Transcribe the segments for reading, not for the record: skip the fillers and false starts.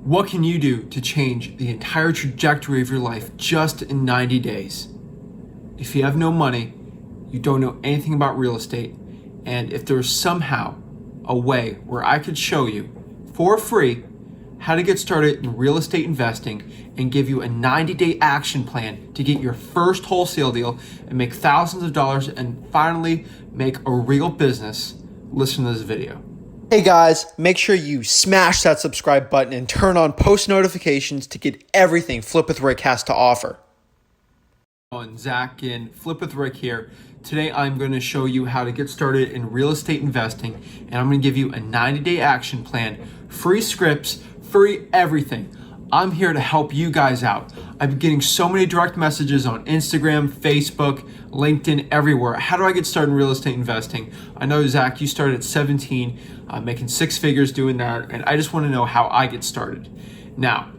What can you do to change the entire trajectory of your life just in 90 days? If you have no money, you don't know anything about real estate, and if there's somehow a way where I could show you for free how to get started in real estate investing and give you a 90-day action plan to get your first wholesale deal and make thousands of dollars and finally make a real business, listen to this video. Hey guys, make sure you smash that subscribe button and turn on post notifications to get everything Flip with Rick has to offer. And Zach and Flip with Rick here. Today I'm going to show you how to get started in real estate investing, and I'm going to give you a 90-day action plan, free scripts, free everything. I'm here to help you guys out. I've been getting so many direct messages on Instagram, Facebook, LinkedIn, everywhere. How do I get started in real estate investing? I know, Zach, you started at 17, making six figures doing that, and I just want to know how I get started. Now,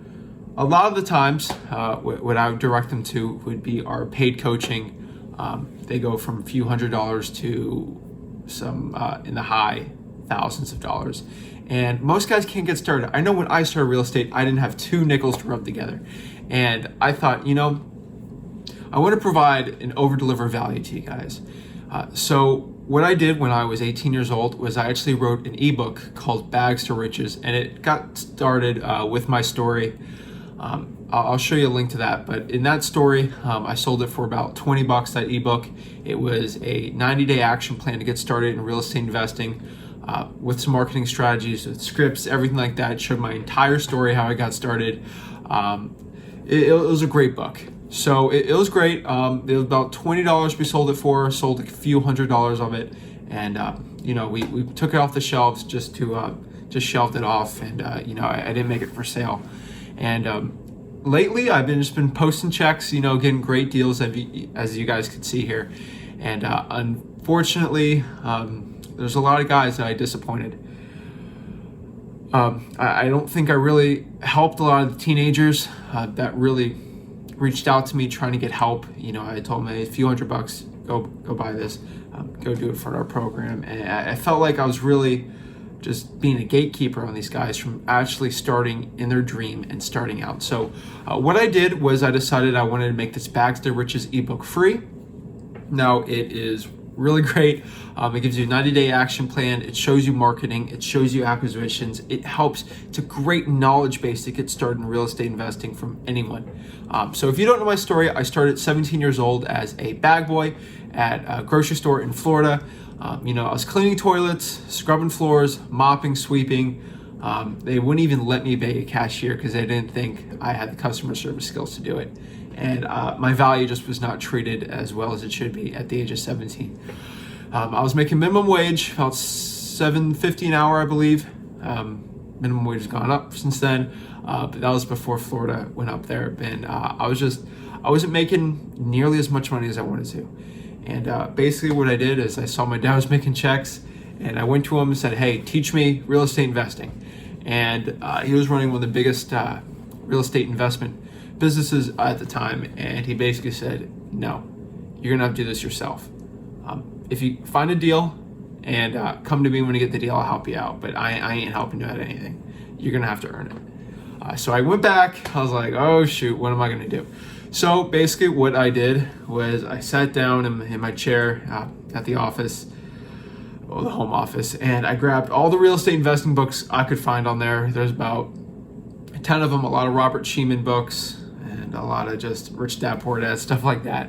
a lot of the times, what I would direct them to would be our paid coaching. They go from a few $100s to some in the high thousands of dollars. And most guys can't get started. I know when I started real estate, I didn't have two nickels to rub together. And I thought, I want to provide an over-deliver value to you guys. So what I did when I was 18 years old was I actually wrote an ebook called Bags to Riches, and it got started with my story. I'll show you a link to that, but in that story, I sold it for about $20, that ebook. It was a 90-day action plan to get started in real estate investing with some marketing strategies, with scripts, everything like that. It showed my entire story, how I got started. It was a great book. So it was great. It was about $20 we sold it for, sold a few $100s of it. And, we took it off the shelves just shelved it off. And, I didn't make it for sale. And lately I've just been posting checks, getting great deals as you guys can see here. And unfortunately, there's a lot of guys that I disappointed. I don't think I really helped a lot of the teenagers that really reached out to me trying to get help. I told them, hey, a few $100, go buy this, go do it for our program. And I felt like I was really just being a gatekeeper on these guys from actually starting in their dream and starting out. So what I did was I decided I wanted to make this Bags to Riches ebook free. Now it is really great. It gives you a 90-day action plan. It shows you marketing. It shows you acquisitions. It helps. It's a great knowledge base to get started in real estate investing from anyone. So if you don't know my story, I started at 17 years old as a bag boy at a grocery store in Florida. I was cleaning toilets, scrubbing floors, mopping, sweeping. They wouldn't even let me be a cashier because they didn't think I had the customer service skills to do it. And my value just was not treated as well as it should be at the age of 17. I was making minimum wage, about $7.50 an hour, I believe. Minimum wage has gone up since then, but that was before Florida went up there. And I wasn't making nearly as much money as I wanted to. And basically what I did is I saw my dad was making checks, and I went to him and said, hey, teach me real estate investing. And he was running one of the biggest real estate investment businesses at the time, and he basically said, no, you're gonna have to do this yourself. If you find a deal and come to me when you get the deal, I'll help you out, but I ain't helping you out anything. You're gonna have to earn it. So I went back, I was like, oh shoot, what am I gonna do? So basically what I did was I sat down in my chair at the office, the home office, and I grabbed all the real estate investing books I could find on there. There's about 10 of them, a lot of Robert Sheeman books, and a lot of just Rich Dad Poor Dad, stuff like that.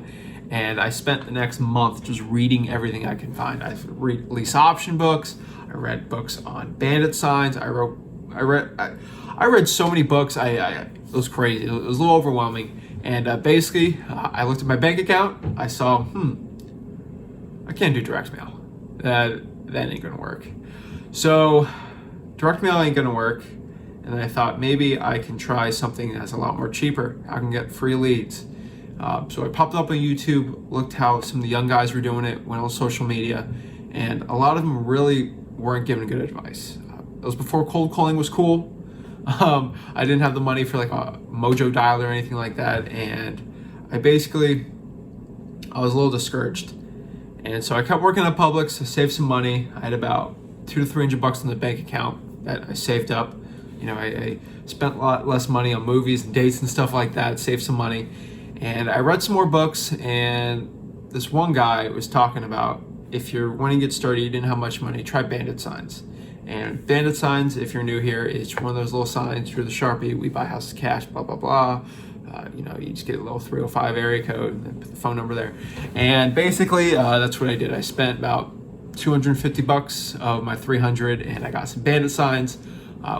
And I spent the next month just reading everything I could find. I read lease option books. I read books on bandit signs. I read so many books. It was crazy. It was a little overwhelming. And basically, I looked at my bank account. I saw, I can't do direct mail. That ain't gonna work. So direct mail ain't gonna work. And then I thought maybe I can try something that's a lot more cheaper. I can get free leads. So I popped up on YouTube, looked how some of the young guys were doing it, went on social media, and a lot of them really weren't giving good advice. It was before cold calling was cool. I didn't have the money for like a Mojo dialer or anything like that, and I was a little discouraged. And so I kept working at Publix, I saved some money. I had about $200 to $300 in the bank account that I saved up. I spent a lot less money on movies and dates and stuff like that, saved some money. And I read some more books, and this one guy was talking about, if you're wanting to get started, you didn't have much money, try bandit signs. And bandit signs, if you're new here, it's one of those little signs through the Sharpie, we buy houses cash, blah, blah, blah. You just get a little 305 area code and then put the phone number there. And basically, that's what I did. I spent about $250 of my 300, and I got some bandit signs.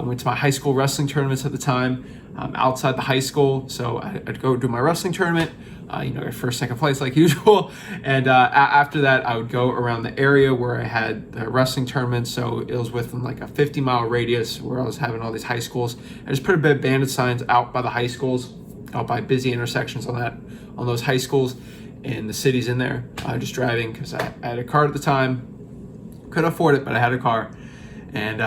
Went to my high school wrestling tournaments at the time, outside the high school. So I'd go do my wrestling tournament, first, second place like usual. And after that, I would go around the area where I had the wrestling tournaments. So it was within like a 50-mile radius where I was having all these high schools. I just put a bit of bandit signs out by the high schools, out by busy intersections on those high schools and the cities in there. Just driving because I had a car at the time. Couldn't afford it, but I had a car. And,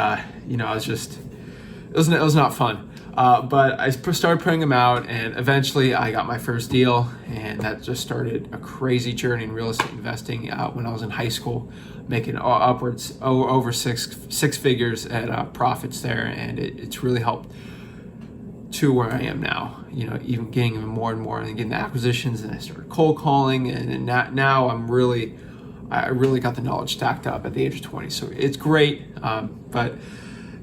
it was not fun. But I started putting them out, and eventually I got my first deal, and that just started a crazy journey in real estate investing when I was in high school, making upwards over six figures at profits there, and it's really helped to where I am now. Even getting even more and more, and getting the acquisitions, and I started cold calling, and now I really got the knowledge stacked up at the age of 20. So it's great, but.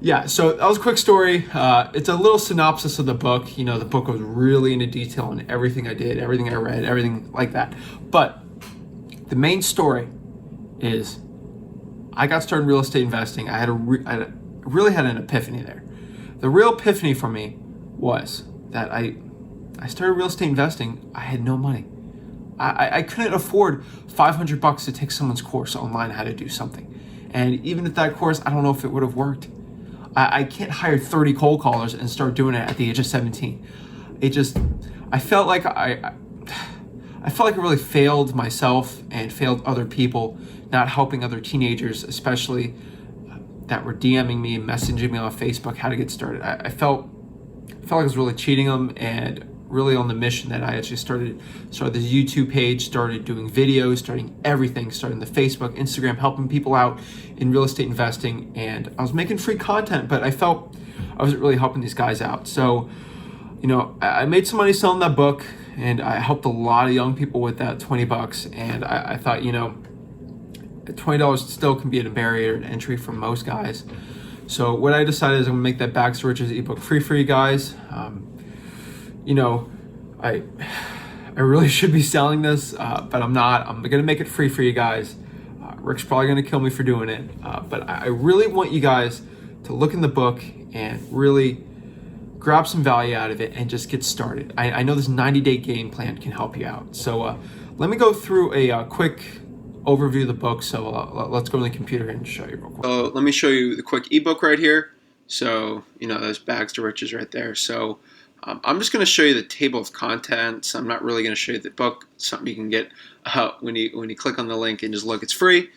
Yeah, so that was a quick story. It's a little synopsis of the book. The book goes really into detail on everything I did, everything I read, everything like that. But the main story is I got started in real estate investing. I really had an epiphany there. The real epiphany for me was that I started real estate investing. I had no money. I couldn't afford $500 to take someone's course online how to do something. And even at that course, I don't know if it would have worked. I can't hire 30 cold callers and start doing it at the age of 17. I felt like I really failed myself and failed other people, not helping other teenagers, especially that were DMing me and messaging me on Facebook how to get started. I felt like I was really cheating them, and really on the mission that I actually started this YouTube page, started doing videos, starting everything, starting the Facebook, Instagram, helping people out in real estate investing. And I was making free content, but I felt I wasn't really helping these guys out. So, I made some money selling that book, and I helped a lot of young people with that $20. And I thought, $20 still can be a barrier to entry for most guys. So what I decided is I'm gonna make that Bags to Riches ebook free for you guys. I really should be selling this, but I'm not. I'm gonna make it free for you guys. Rick's probably gonna kill me for doing it, but I really want you guys to look in the book and really grab some value out of it and just get started. I know this 90-day game plan can help you out. So let me go through a quick overview of the book. So let's go to the computer and show you real quick. So let me show you the quick ebook right here. So there's Bags to Riches right there. So I'm just going to show you the table of contents. I'm not really going to show you the book. It's something you can get when you click on the link and just look. It's free.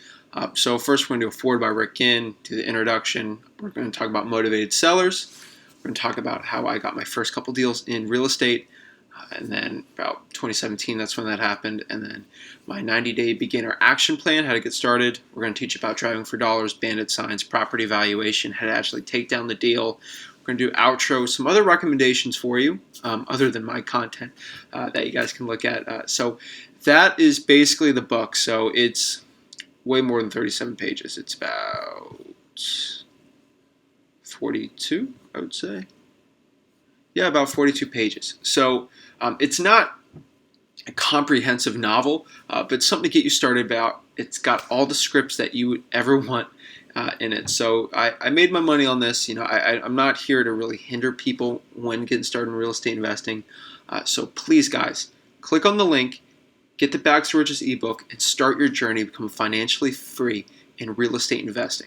So first we're going to do a forward by Rick Ginn, do the introduction. We're going to talk about motivated sellers. We're going to talk about how I got my first couple deals in real estate. And then about 2017, that's when that happened. And then my 90-day beginner action plan, how to get started. We're going to teach you about driving for dollars, bandit signs, property valuation, how to actually take down the deal. We're going to do outro, some other recommendations for you, other than my content that you guys can look at. So that is basically the book. So it's way more than 37 pages. It's about 42, I would say. Yeah, about 42 pages. So it's not a comprehensive novel, but something to get you started about. It's got all the scripts that you would ever want in it. So I made my money on this. I'm not here to really hinder people when getting started in real estate investing. So please, guys, click on the link, get the Bags to Riches ebook, and start your journey to become financially free in real estate investing.